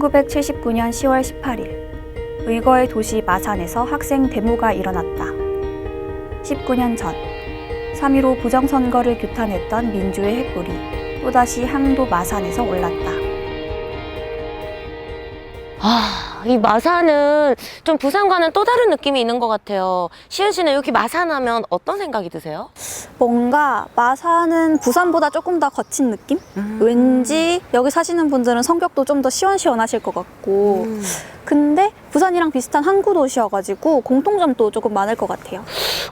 1979년 10월 18일 의거의 도시 마산에서 학생 데모가 일어났다. 19년 전 3.15 부정선거를 규탄했던 민주의 횃불이 또다시 항도 마산에서 올랐다. 이 마산은 좀 부산과는 또 다른 느낌이 있는 것 같아요. 시은 씨는 여기 마산 하면 어떤 생각이 드세요? 뭔가 마산은 부산보다 조금 더 거친 느낌? 왠지 여기 사시는 분들은 성격도 좀 더 시원시원하실 것 같고 근데 부산이랑 비슷한 항구 도시여가지고 공통점도 조금 많을 것 같아요.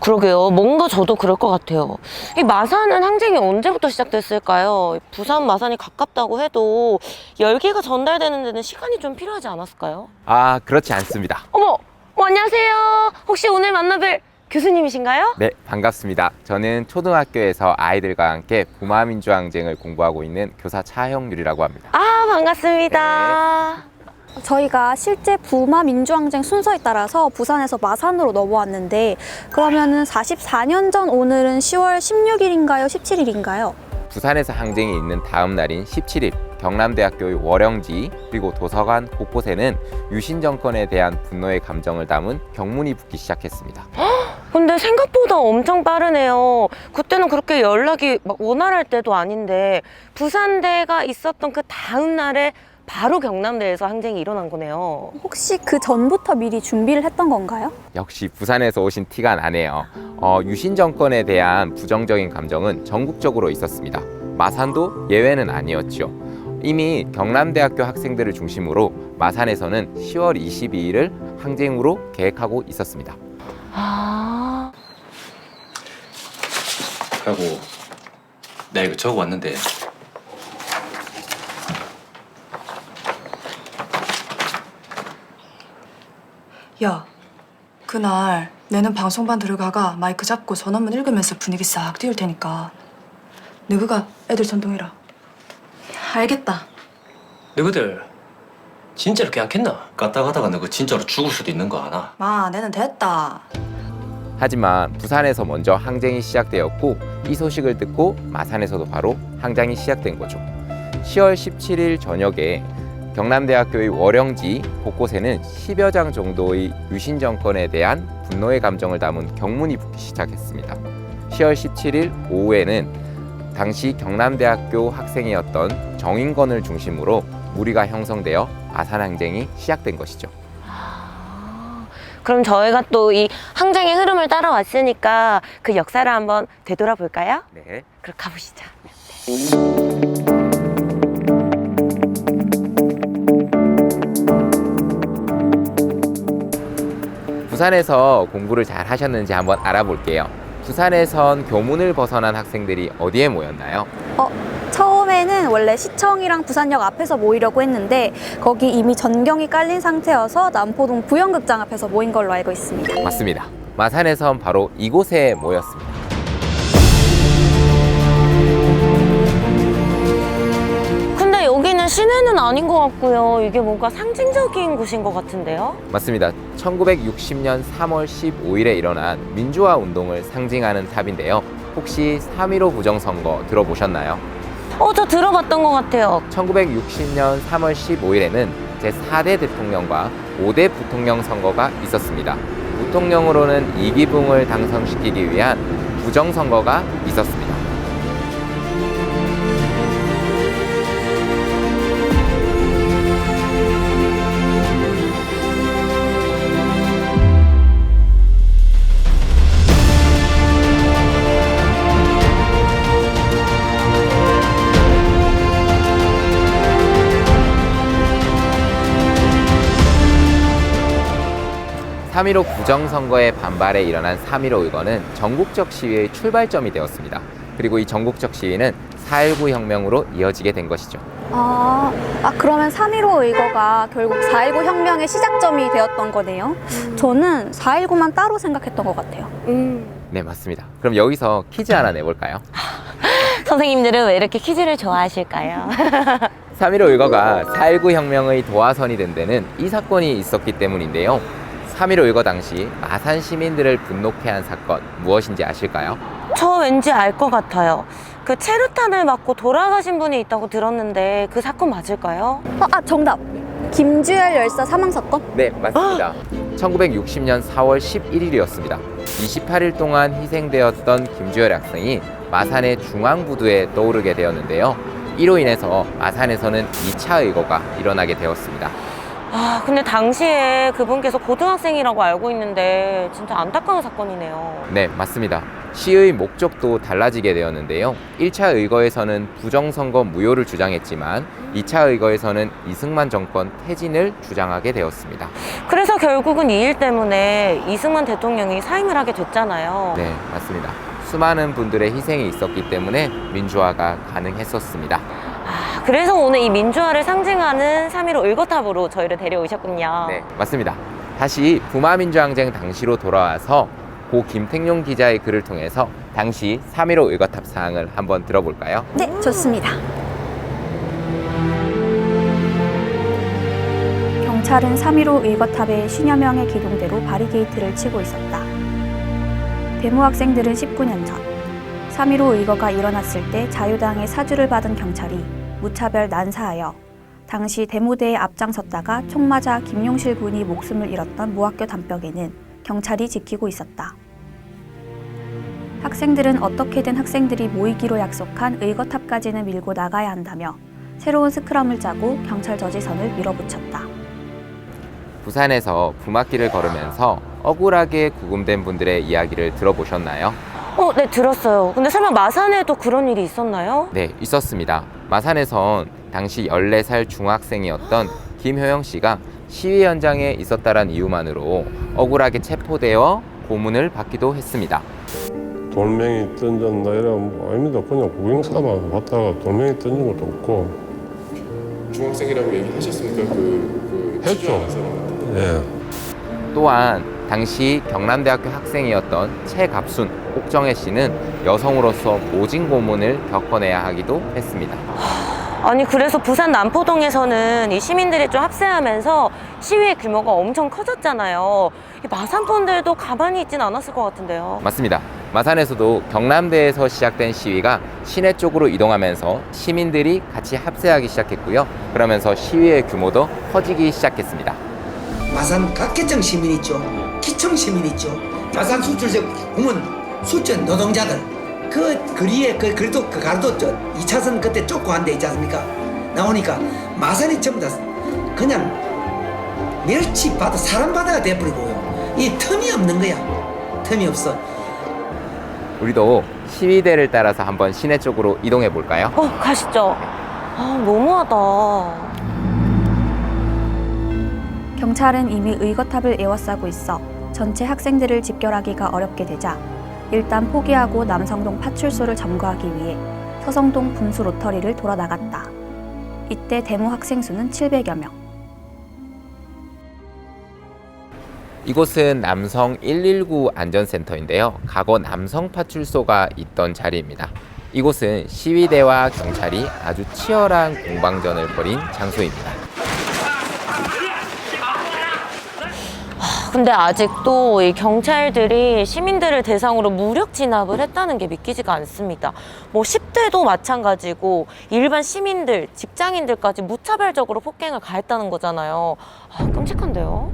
그러게요. 뭔가 저도 그럴 것 같아요. 이 마산은 항쟁이 언제부터 시작됐을까요? 부산 마산이 가깝다고 해도 열기가 전달되는 데는 시간이 좀 필요하지 않았을까요? 아, 그렇지 않습니다. 어머! 안녕하세요. 혹시 오늘 만나뵐 교수님이신가요? 네, 반갑습니다. 저는 초등학교에서 아이들과 함께 부마민주항쟁을 공부하고 있는 교사 차형률이라고 합니다. 반갑습니다. 저희가 실제 부마 민주항쟁 순서에 따라서 부산에서 마산으로 넘어왔는데 그러면은 44년 전 오늘은 10월 16일인가요? 17일인가요? 부산에서 항쟁이 있는 다음 날인 17일 경남대학교의 월영지 그리고 도서관 곳곳에는 유신 정권에 대한 분노의 감정을 담은 경문이 붙기 시작했습니다. 근데 생각보다 엄청 빠르네요. 그때는 그렇게 연락이 막 원활할 때도 아닌데 부산대가 있었던 그 다음 날에 바로 경남대에서 항쟁이 일어난 거네요. 혹시 그 전부터 미리 준비를 했던 건가요? 역시 부산에서 오신 티가 나네요. 유신 정권에 대한 부정적인 감정은 전국적으로 있었습니다. 마산도 예외는 아니었죠. 이미 경남대학교 학생들을 중심으로 마산에서는 10월 22일을 항쟁으로 계획하고 있었습니다. 하고 나 이거 적어 왔는데 야, 그날 내는 방송반 들어가가 마이크 잡고 전원문 읽으면서 분위기 싹 띄울 테니까 너희가 애들 전동해라. 알겠다. 너희들 진짜로 계약했나? 갔다 가다가 너그 진짜로 죽을 수도 있는 거 아나? 마, 내는 됐다. 하지만 부산에서 먼저 항쟁이 시작되었고 이 소식을 듣고 마산에서도 바로 항쟁이 시작된 거죠. 10월 17일 저녁에 경남대학교의 월영지 곳곳에는 10여 장 정도의 유신 정권에 대한 분노의 감정을 담은 경문이 붙기 시작했습니다. 10월 17일 오후에는 당시 경남대학교 학생이었던 정인건을 중심으로 무리가 형성되어 마산 항쟁이 시작된 것이죠. 그럼 저희가 또 이 항쟁의 흐름을 따라왔으니까 그 역사를 한번 되돌아볼까요? 네. 그럼 가보시죠. 부산에서 공부를 잘 하셨는지 한번 알아볼게요. 부산에선 교문을 벗어난 학생들이 어디에 모였나요? 처음에는 원래 시청이랑 부산역 앞에서 모이려고 했는데 거기 이미 전경이 깔린 상태여서 남포동 부영극장 앞에서 모인 걸로 알고 있습니다. 맞습니다. 마산에선 바로 이곳에 모였습니다. 근데 여기는 시내는 아닌 것 같고요. 이게 뭔가 상징적인 곳인 것 같은데요? 맞습니다. 1960년 3월 15일에 일어난 민주화 운동을 상징하는 탑인데요. 혹시 3.15 부정선거 들어보셨나요? 저 들어봤던 것 같아요. 1960년 3월 15일에는 제4대 대통령과 5대 부통령 선거가 있었습니다. 부통령으로는 이기붕을 당선시키기 위한 부정선거가 있었습니다. (3.15) 부정선거의 반발에 일어난 3.15 의거는 전국적 시위의 출발점이 되었습니다. 그리고 이 전국적 시위는 4.19 혁명으로 이어지게 된 것이죠. 그러면 3.15 의거가 결국 4.19 혁명의 시작점이 되었던 거네요. 저는 4.19만 따로 생각했던 것 같아요. 네, 맞습니다. 그럼 여기서 퀴즈 하나 내볼까요? 선생님들은 왜 이렇게 퀴즈를 좋아하실까요? 3.15 의거가 4.19 혁명의 도화선이 된 데는 이 사건이 있었기 때문인데요. 3.15 의거 당시 마산 시민들을 분노케 한 사건 무엇인지 아실까요? 저 왠지 알 것 같아요. 그 체류탄을 맞고 돌아가신 분이 있다고 들었는데 그 사건 맞을까요? 정답! 김주열 열사 사망 사건? 네, 맞습니다. 1960년 4월 11일이었습니다. 28일 동안 희생되었던 김주열 학생이 마산의 중앙부두에 떠오르게 되었는데요. 이로 인해서 마산에서는 2차 의거가 일어나게 되었습니다. 아, 근데 당시에 그분께서 고등학생이라고 알고 있는데 진짜 안타까운 사건이네요. 네, 맞습니다. 시의 목적도 달라지게 되었는데요. 1차 의거에서는 부정선거 무효를 주장했지만 2차 의거에서는 이승만 정권 퇴진을 주장하게 되었습니다. 그래서 결국은 이 일 때문에 이승만 대통령이 사임을 하게 됐잖아요. 네, 맞습니다. 수많은 분들의 희생이 있었기 때문에 민주화가 가능했었습니다. 아, 그래서 오늘 이 민주화를 상징하는 3.15 의거탑으로 저희를 데려오셨군요. 네, 맞습니다. 다시 부마민주항쟁 당시로 돌아와서 고 김택용 기자의 글을 통해서 당시 3.15 의거탑 사항을 한번 들어볼까요? 네, 좋습니다. 경찰은 3.15 의거탑의 10여 명의 기동대로 바리게이트를 치고 있었다. 데모 학생들은 19년 전 3.15 의거가 일어났을 때 자유당의 사주를 받은 경찰이 무차별 난사하여 당시 데모대에 앞장섰다가 총 맞아 김용실 군이 목숨을 잃었던 무학교 담벼기는 경찰이 지키고 있었다. 학생들은 어떻게든 학생들이 모이기로 약속한 의거탑까지는 밀고 나가야 한다며 새로운 스크럼을 짜고 경찰 저지선을 밀어붙였다. 부산에서 부막길을 걸으면서 억울하게 구금된 분들의 이야기를 들어보셨나요? 네, 들었어요. 근데 설마 마산에도 그런 일이 있었나요? 네, 있었습니다. 마산에선 당시 14살 중학생이었던 김효영 씨가 시위 현장에 있었다란 이유만으로 억울하게 체포되어 고문을 받기도 했습니다. 돌멩이 던졌나 이러면 뭐 아닙니다. 그냥 구경삼아 봤다가 돌멩이 던진 것도 없고. 중학생이라고 얘기하셨습니까? 했죠. 예. 또한 당시 경남대학교 학생이었던 최갑순, 옥정혜 씨는 여성으로서 모진 고문을 겪어내야 하기도 했습니다. 아니, 그래서 부산 남포동에서는 이 시민들이 좀 합세하면서 시위의 규모가 엄청 커졌잖아요. 이 마산 분들도 가만히 있진 않았을 것 같은데요. 맞습니다. 마산에서도 경남대에서 시작된 시위가 시내 쪽으로 이동하면서 시민들이 같이 합세하기 시작했고요. 그러면서 시위의 규모도 커지기 시작했습니다. 마산 각계청 시민 있죠. 기청 시민 있죠. 마산 수출제 공무원 수천 노동자들 그 거리에 그 그래도 그 가로도 2차선 그때 쫓고 한 데 있지 않습니까? 나오니까 마산이 전부 다 그냥 멸치 바다 사람 바다가 돼버리고요. 이 틈이 없는 거야. 틈이 없어. 우리도 시위대를 따라서 한번 시내 쪽으로 이동해 볼까요? 가시죠. 너무하다. 경찰은 이미 의거탑을 에워싸고 있어 전체 학생들을 집결하기가 어렵게 되자 일단 포기하고 남성동 파출소를 점거하기 위해 서성동 분수 로터리를 돌아 나갔다. 이때 데모 학생 수는 700여 명. 이곳은 남성 119 안전센터인데요. 과거 남성 파출소가 있던 자리입니다. 이곳은 시위대와 경찰이 아주 치열한 공방전을 벌인 장소입니다. 근데 아직도 이 경찰들이 시민들을 대상으로 무력 진압을 했다는 게 믿기지가 않습니다. 뭐 10대도 마찬가지고 일반 시민들, 직장인들까지 무차별적으로 폭행을 가했다는 거잖아요. 끔찍한데요?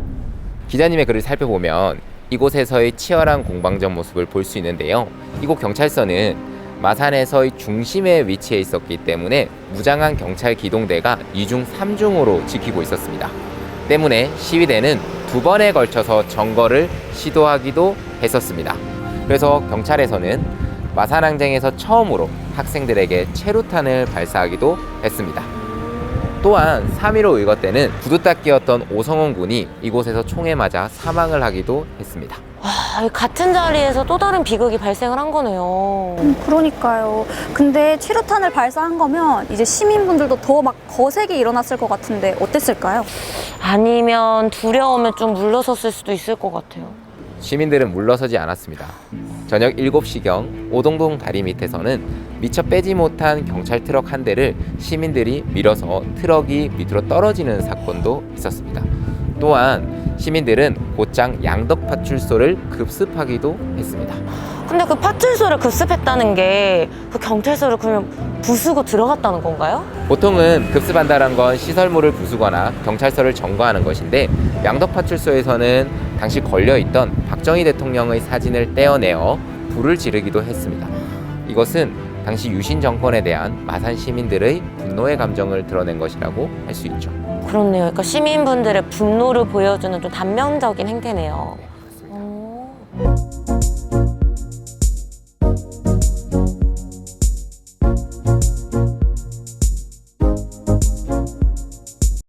기자님의 글을 살펴보면 이곳에서의 치열한 공방전 모습을 볼 수 있는데요. 이곳 경찰서는 마산에서의 중심에 위치해 있었기 때문에 무장한 경찰 기동대가 2중 3중으로 지키고 있었습니다. 때문에 시위대는 2번에 걸쳐서 점거를 시도하기도 했었습니다. 그래서 경찰에서는 마산항쟁에서 처음으로 학생들에게 체루탄을 발사하기도 했습니다. 또한 3.15 의거 때는 구두닦이였던 오성원 군이 이곳에서 총에 맞아 사망을 하기도 했습니다. 같은 자리에서 또 다른 비극이 발생을 한 거네요. 그러니까요. 근데 최루탄을 발사한 거면 이제 시민분들도 더 막 거세게 일어났을 것 같은데 어땠을까요? 아니면 두려움에 좀 물러섰을 수도 있을 것 같아요. 시민들은 물러서지 않았습니다. 저녁 7시경 오동동 다리 밑에서는 미처 빼지 못한 경찰 트럭 한 대를 시민들이 밀어서 트럭이 밑으로 떨어지는 사건도 있었습니다. 또한 시민들은 곧장 양덕파출소를 급습하기도 했습니다. 근데 그 파출소를 급습했다는 게 그 경찰서를 그냥 부수고 들어갔다는 건가요? 보통은 급습한다는 건 시설물을 부수거나 경찰서를 점거하는 것인데 양덕파출소에서는 당시 걸려있던 박정희 대통령의 사진을 떼어내어 불을 지르기도 했습니다. 이것은 당시 유신 정권에 대한 마산 시민들의 분노의 감정을 드러낸 것이라고 할 수 있죠. 그렇네요. 그러니까 시민분들의 분노를 보여주는 좀 단면적인 행태네요.